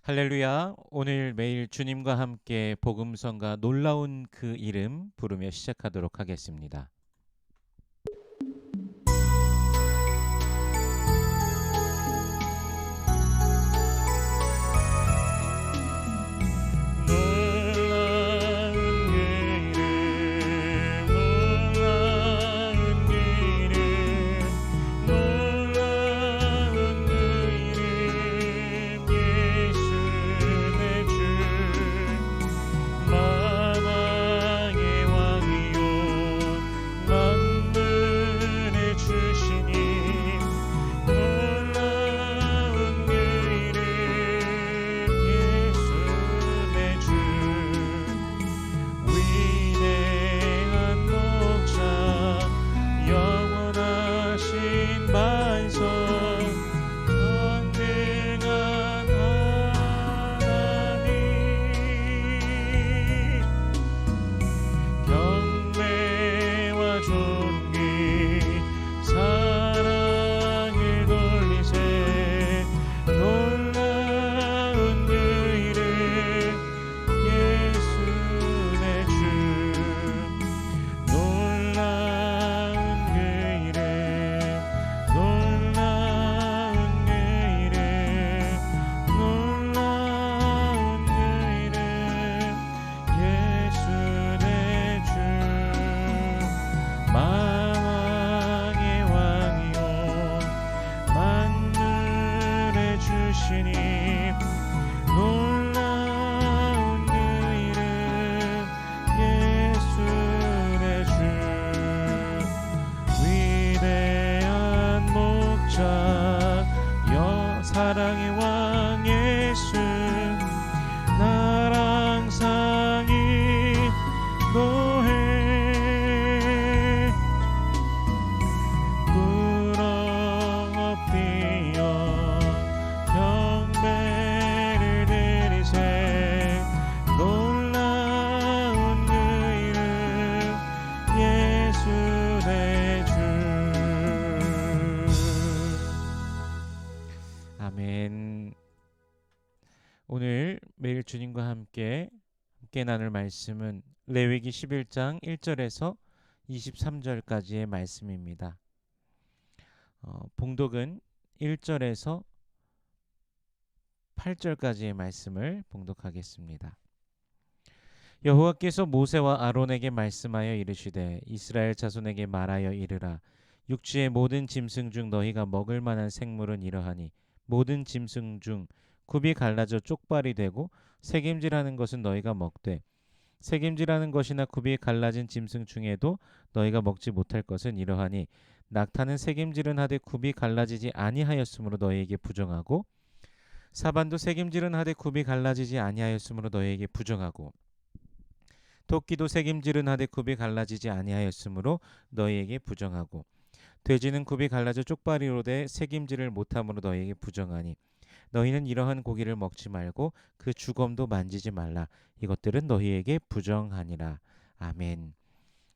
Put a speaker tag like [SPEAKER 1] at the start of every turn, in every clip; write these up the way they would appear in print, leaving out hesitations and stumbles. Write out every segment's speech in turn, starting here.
[SPEAKER 1] 할렐루야. 오늘 매일 주님과 함께 복음성과 놀라운 그 이름 부르며 시작하도록 하겠습니다. 놀라운 이름, 놀라운 이름, 놀라운 이름, 예수 내 주. 만왕의 왕이요 만물의 주시니 놀라운 그 이름 예수 내 주. 위대한 목자 영원하신 반석 전능한 하나님 경배와 존귀 사랑을 돌리세 놀라운 그 이름 예수 내 주. 놀라운 그 이름 놀라운 그 이름 놀라운 그 이름 예수 내 주. 만왕의 왕이요 만물의 주시니 놀라운 그 이름 예수 내 주. 위대한 목자 사랑의 왕 예수 나랑 상이 노해 엎드려 경배를 드리세 놀라운 그 이름 예수 내 주. 아멘. 오늘 매일 주님과 함께 나눌 말씀은 레위기 11장 1절에서 23절까지의 말씀입니다. 봉독은 1절에서 8절까지의 말씀을 봉독하겠습니다. 여호와께서 모세와 아론에게 말씀하여 이르시되 이스라엘 자손에게 말하여 이르라. 육지의 모든 짐승 중 너희가 먹을 만한 생물은 이러하니 모든 짐승 중 굽이 갈라져 쪽발이 되고 새김질하는 것은 너희가 먹되 새김질하는 것이나 굽이 갈라진 짐승 중에도 너희가 먹지 못할 것은 이러하니 낙타는 새김질은 하되 굽이 갈라지지 아니하였으므로 너희에게 부정하고 사반도 새김질은 하되 굽이 갈라지지 아니하였으므로 너희에게 부정하고 토끼도 새김질은 하되 굽이 갈라지지 아니하였으므로 너희에게 부정하고 돼지는 굽이 갈라져 쪽발이로 돼 새김질을 못함으로 너희에게 부정하니 너희는 이러한 고기를 먹지 말고 그 주검도 만지지 말라. 이것들은 너희에게 부정하니라. 아멘.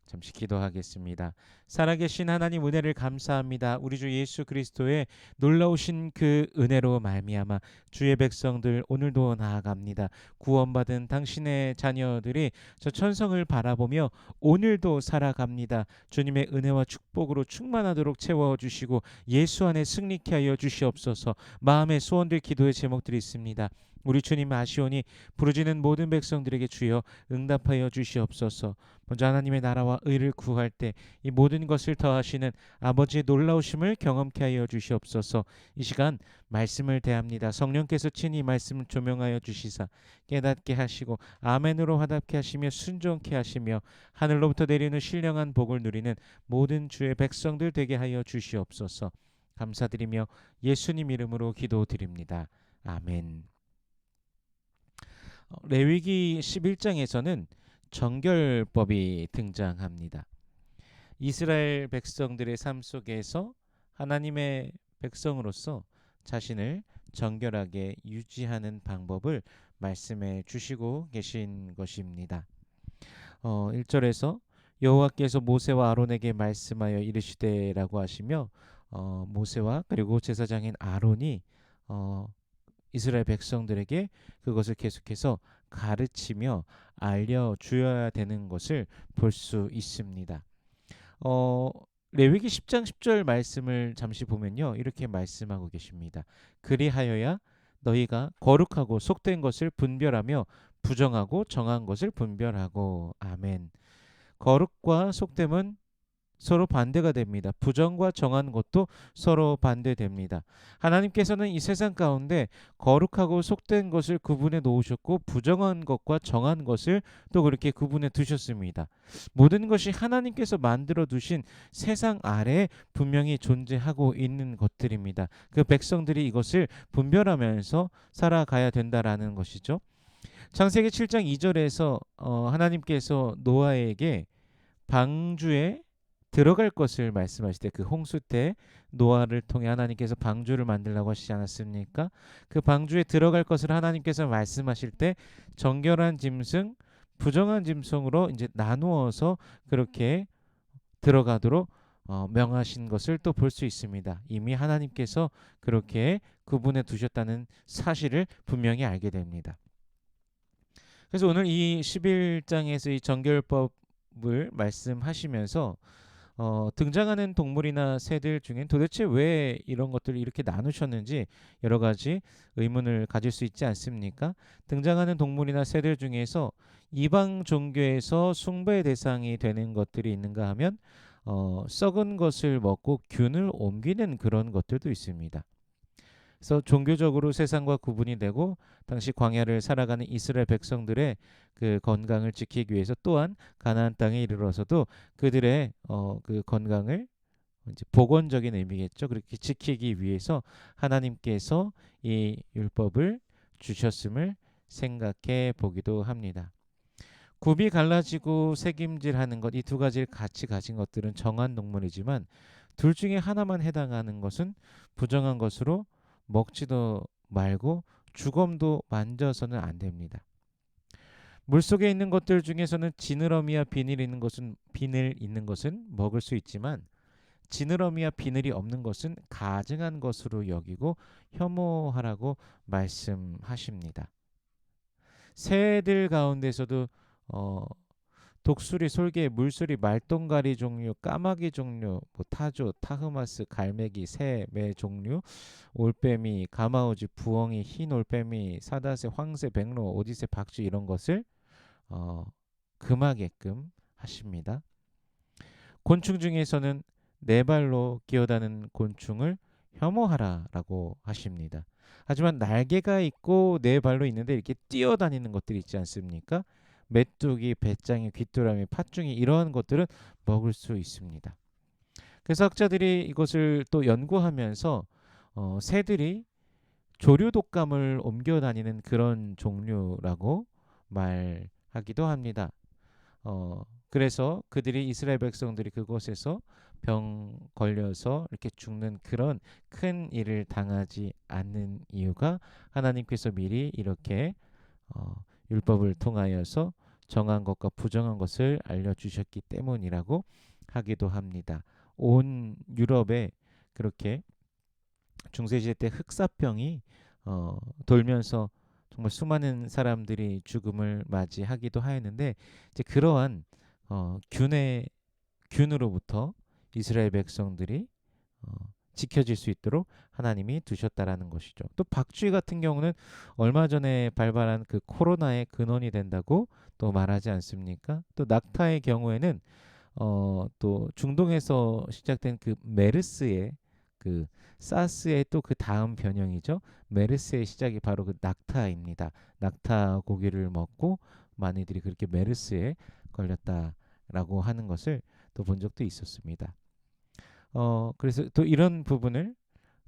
[SPEAKER 1] 잠시 기도하겠습니다. 살아계신 하나님 은혜를 감사합니다. 우리 주 예수 그리스도의 놀라우신 그 은혜로 말미암아 주의 백성들 오늘도 나아갑니다. 구원받은 당신의 자녀들이 저 천성을 바라보며 오늘도 살아갑니다. 주님의 은혜와 축복으로 충만하도록 채워주시고 예수 안에 승리케 하여 주시옵소서. 마음의 소원들 기도의 제목들이 있습니다. 우리 주님 아시오니 부르짖는 모든 백성들에게 주여 응답하여 주시옵소서. 먼저 하나님의 나라와 의를 구할 때 이 모든 것을 더하시는 아버지의 놀라우심을 경험케 하여 주시옵소서. 이 시간 말씀을 대합니다. 성령께서 친히 말씀을 조명하여 주시사 깨닫게 하시고 아멘으로 화답케 하시며 순종케 하시며 하늘로부터 내리는 신령한 복을 누리는 모든 주의 백성들 되게 하여 주시옵소서. 감사드리며 예수님 이름으로 기도드립니다. 아멘. 레위기 11장에서는 정결법이 등장합니다. 이스라엘 백성들의 삶 속에서 하나님의 백성으로서 자신을 정결하게 유지하는 방법을 말씀해 주시고 계신 것입니다. 1절에서 여호와께서 모세와 아론에게 말씀하여 이르시되라고 하시며 모세와 그리고 제사장인 아론이 이스라엘 백성들에게 그것을 계속해서 가르치며 알려주어야 되는 것을 볼 수 있습니다. 어, 레위기 10장 10절 말씀을 잠시 보면요. 이렇게 말씀하고 계십니다. 그리하여야 너희가 거룩하고 속된 것을 분별하며 부정하고 정한 것을 분별하고. 아멘. 거룩과 속됨은 서로 반대가 됩니다. 부정과 정한 것도 서로 반대됩니다. 하나님께서는 이 세상 가운데 거룩하고 속된 것을 구분해 놓으셨고 부정한 것과 정한 것을 또 그렇게 구분해 두셨습니다. 모든 것이 하나님께서 만들어 두신 세상 아래에 분명히 존재하고 있는 것들입니다. 그 백성들이 이것을 분별하면서 살아가야 된다라는 것이죠. 창세기 7장 2절에서 하나님께서 노아에게 방주에 들어갈 것을 말씀하실 때 그 홍수 때 노아를 통해 하나님께서 방주를 만들라고 하시지 않았습니까? 그 방주에 들어갈 것을 하나님께서 말씀하실 때 정결한 짐승, 부정한 짐승으로 이제 나누어서 그렇게 들어가도록 명하신 것을 또 볼 수 있습니다. 이미 하나님께서 그렇게 구분해 두셨다는 사실을 분명히 알게 됩니다. 그래서 오늘 이 11장에서 이 정결법을 말씀하시면서 등장하는 동물이나 새들 중엔 도대체 왜 이런 것들을 이렇게 나누셨는지 여러 가지 의문을 가질 수 있지 않습니까? 등장하는 동물이나 새들 중에서 이방 종교에서 숭배의 대상이 되는 것들이 있는가 하면 썩은 것을 먹고 균을 옮기는 그런 것들도 있습니다. 그래서 종교적으로 세상과 구분이 되고 당시 광야를 살아가는 이스라엘 백성들의 그 건강을 지키기 위해서 또한 가나안 땅에 이르러서도 그들의 그 건강을 이제 복원적인 의미겠죠. 그렇게 지키기 위해서 하나님께서 이 율법을 주셨음을 생각해 보기도 합니다. 굽이 갈라지고 새김질하는 것, 이 두 가지를 같이 가진 것들은 정한 동물이지만 둘 중에 하나만 해당하는 것은 부정한 것으로 먹지도 말고 주검도 만져서는 안 됩니다. 물속에 있는 것들 중에서는 지느러미와 비늘 있는 것은 먹을 수 있지만 지느러미와 비늘이 없는 것은 가증한 것으로 여기고 혐오하라고 말씀하십니다. 새들 가운데서도 독수리, 솔개, 물소리, 말똥가리 종류, 까마귀 종류, 타조, 타흐마스, 갈매기, 새, 매 종류, 올빼미, 가마우지, 부엉이, 흰 올빼미, 사다새, 황새, 백로, 오디새, 박쥐 이런 것을 금하게끔 하십니다. 곤충 중에서는 네 발로 기어다니는 곤충을 혐오하라라고 하십니다. 하지만 날개가 있고 네 발로 있는데 이렇게 뛰어다니는 것들이 있지 않습니까? 메뚜기, 배짱이, 귀뚜라미, 팥중이 이러한 것들은 먹을 수 있습니다. 그래서 학자들이 이것을 또 연구하면서 새들이 조류 독감을 옮겨 다니는 그런 종류라고 말하기도 합니다. 그래서 그들이 이스라엘 백성들이 그곳에서 병 걸려서 이렇게 죽는 그런 큰 일을 당하지 않는 이유가 하나님께서 미리 이렇게 율법을 통하여서 정한 것과 부정한 것을 알려주셨기 때문이라고 하기도 합니다. 온 유럽에 그렇게 중세시대 때 흑사병이 돌면서 정말 수많은 사람들이 죽음을 맞이하기도 하였는데 이제 그러한 균으로부터 이스라엘 백성들이 지켜질 수 있도록 하나님이 두셨다라는 것이죠. 또 박쥐 같은 경우는 얼마 전에 발발한 그 코로나의 근원이 된다고 또 말하지 않습니까? 또 낙타의 경우에는 또 중동에서 시작된 그 메르스의 그 사스의 또 그 다음 변형이죠. 메르스의 시작이 바로 그 낙타입니다. 낙타 고기를 먹고 많이들이 그렇게 메르스에 걸렸다라고 하는 것을 또 본 적도 있었습니다. 그래서 또 이런 부분을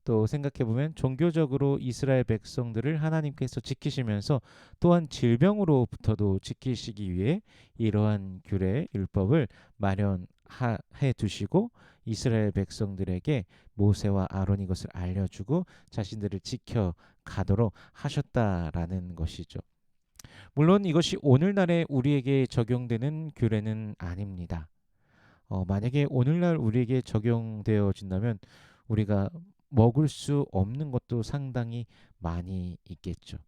[SPEAKER 1] 또 생각해 보면 종교적으로 이스라엘 백성들을 하나님께서 지키시면서 또한 질병으로부터도 지키시기 위해 이러한 규례 율법을 마련해 두시고 이스라엘 백성들에게 모세와 아론이 것을 알려주고 자신들을 지켜가도록 하셨다라는 것이죠. 물론 이것이 오늘날의 우리에게 적용되는 규례는 아닙니다. 만약에 오늘날 우리에게 적용되어진다면 우리가 먹을 수 없는 것도 상당히 많이 있겠죠.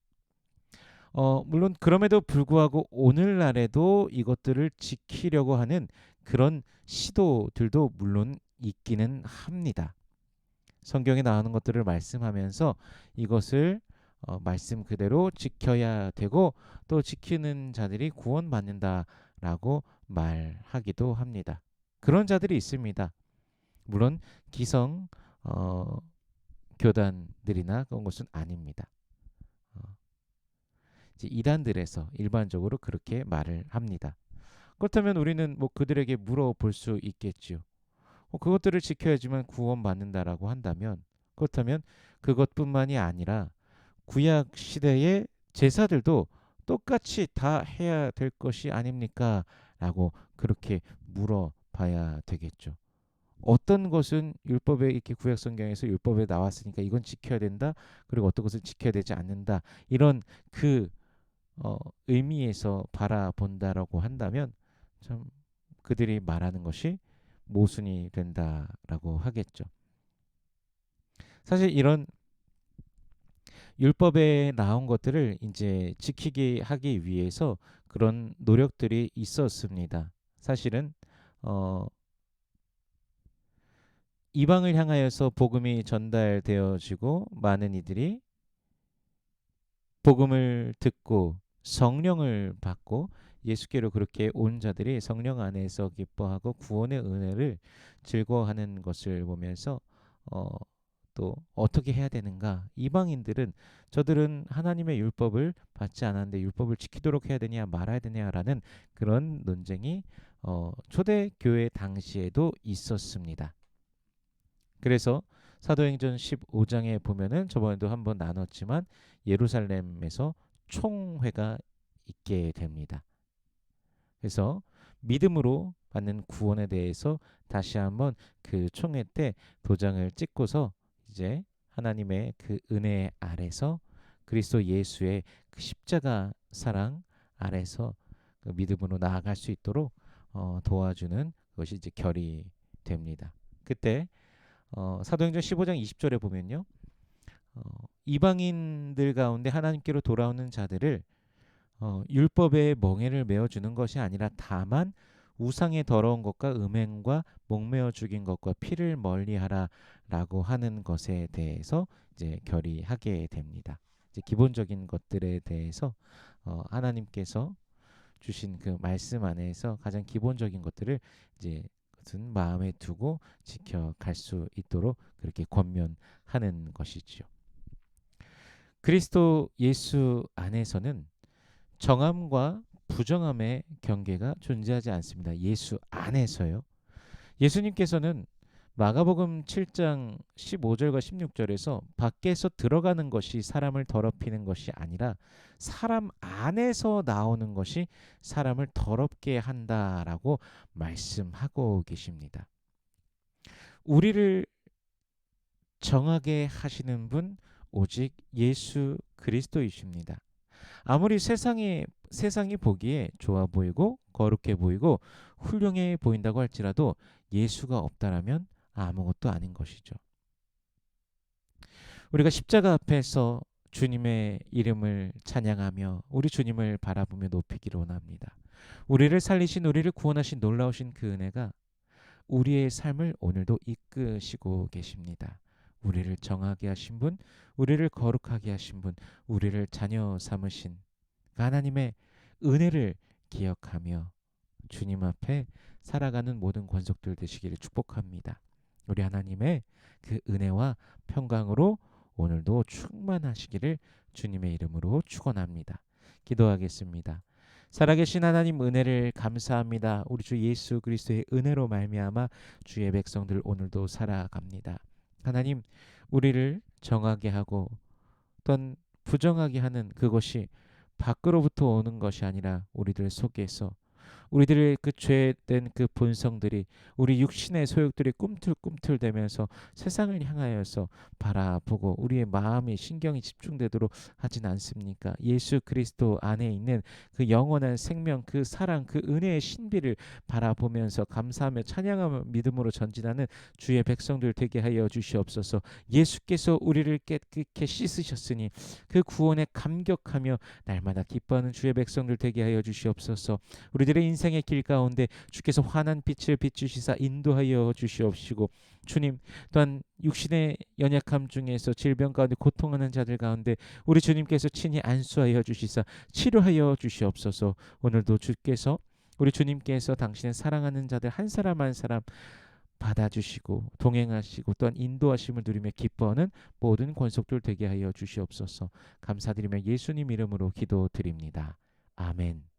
[SPEAKER 1] 물론 그럼에도 불구하고 오늘날에도 이것들을 지키려고 하는 그런 시도들도 물론 있기는 합니다. 성경에 나오는 것들을 말씀하면서 이것을 말씀 그대로 지켜야 되고 또 지키는 자들이 구원받는다라고 말하기도 합니다. 그런 자들이 있습니다. 물론 기성 어, 교단들이나 그런 것은 아닙니다. 어, 이제 이단들에서 일반적으로 그렇게 말을 합니다. 그렇다면 우리는 뭐 그들에게 물어볼 수 있겠지요. 그것들을 지켜야지만 구원받는다라고 한다면 그렇다면 그것뿐만이 아니라 구약 시대의 제사들도 똑같이 다 해야 될 것이 아닙니까? 라고 그렇게 물어봐야 되겠죠. 어떤 것은 율법에 이렇게 구약 성경에서 율법에 나왔으니까 이건 지켜야 된다. 그리고 어떤 것은 지켜야 되지 않는다. 이런 그 의미에서 바라본다라고 한다면 참 그들이 말하는 것이 모순이 된다라고 하겠죠. 사실 이런 율법에 나온 것들을 이제 지키게 하기 위해서 그런 노력들이 있었습니다. 사실은 어, 이방을 향하여서 복음이 전달되어지고 많은 이들이 복음을 듣고 성령을 받고 예수께로 그렇게 온 자들이 성령 안에서 기뻐하고 구원의 은혜를 즐거워하는 것을 보면서 어, 또 어떻게 해야 되는가? 이방인들은 저들은 하나님의 율법을 받지 않았는데 율법을 지키도록 해야 되냐 말아야 되냐라는 그런 논쟁이 초대 교회 당시에도 있었습니다. 그래서 사도행전 15장에 보면은 저번에도 한번 나눴지만 예루살렘에서 총회가 있게 됩니다. 그래서 믿음으로 받는 구원에 대해서 다시 한번 그 총회 때 도장을 찍고서 이제 하나님의 그 은혜 아래서 그리스도 예수의 그 십자가 사랑 아래서 그 믿음으로 나아갈 수 있도록 도와주는 것이 이제 결의됩니다. 그때 사도행전 15장 20절에 보면요. 어, 이방인들 가운데 하나님께로 돌아오는 자들을 율법의 멍에를 메어주는 것이 아니라 다만 우상의 더러운 것과 음행과 목매어 죽인 것과 피를 멀리하라라고 하는 것에 대해서 이제 결의하게 됩니다. 이제 기본적인 것들에 대해서 하나님께서 주신 그 말씀 안에서 가장 기본적인 것들을 이제 그것은 마음에 두고 지켜갈 수 있도록 그렇게 권면하는 것이지요. 그리스도 예수 안에서는 정함과 부정함의 경계가 존재하지 않습니다. 예수 안에서요. 예수님께서는 마가복음 7장 15절과 16절에서 밖에서 들어가는 것이 사람을 더럽히는 것이 아니라 사람 안에서 나오는 것이 사람을 더럽게 한다라고 말씀하고 계십니다. 우리를 정하게 하시는 분 오직 예수 그리스도이십니다. 아무리 세상이 보기에 좋아 보이고 거룩해 보이고 훌륭해 보인다고 할지라도 예수가 없다라면 아무것도 아닌 것이죠. 우리가 십자가 앞에서 주님의 이름을 찬양하며 우리 주님을 바라보며 높이기를 원합니다. 우리를 살리신 우리를 구원하신 놀라우신 그 은혜가 우리의 삶을 오늘도 이끄시고 계십니다. 우리를 정하게 하신 분, 우리를 거룩하게 하신 분, 우리를 자녀 삼으신 하나님의 은혜를 기억하며 주님 앞에 살아가는 모든 권속들 되시기를 축복합니다. 우리 하나님의 그 은혜와 평강으로 오늘도 충만하시기를 주님의 이름으로 축원합니다. 기도하겠습니다. 살아계신 하나님 은혜를 감사합니다. 우리 주 예수 그리스도의 은혜로 말미암아 주의 백성들 오늘도 살아갑니다. 하나님 우리를 정하게 하고 어떤 부정하게 하는 그것이 밖으로부터 오는 것이 아니라 우리들 속에서 우리들의 그 죄된 그 본성들이 우리 육신의 소욕들이 꿈틀꿈틀대면서 세상을 향하여서 바라보고 우리의 마음이 신경이 집중되도록 하진 않습니까? 예수 그리스도 안에 있는 그 영원한 생명, 그 사랑, 그 은혜의 신비를 바라보면서 감사하며 찬양하며 믿음으로 전진하는 주의 백성들 되게 하여 주시옵소서. 예수께서 우리를 깨끗게 씻으셨으니 그 구원에 감격하며 날마다 기뻐하는 주의 백성들 되게 하여 주시옵소서. 우리들의 인생의 길 가운데 주께서 환한 빛을 비추시사 인도하여 주시옵시고, 주님 또한 육신의 연약함 중에서 질병 가운데 고통하는 자들 가운데 우리 주님께서 친히 안수하여 주시사 치료하여 주시옵소서. 오늘도 주께서 우리 주님께서 당신의 사랑하는 자들 한 사람 한 사람 받아주시고 동행하시고 또한 인도하심을 누리며 기뻐하는 모든 권속들 되게 하여 주시옵소서. 감사드리며 예수님 이름으로 기도드립니다. 아멘.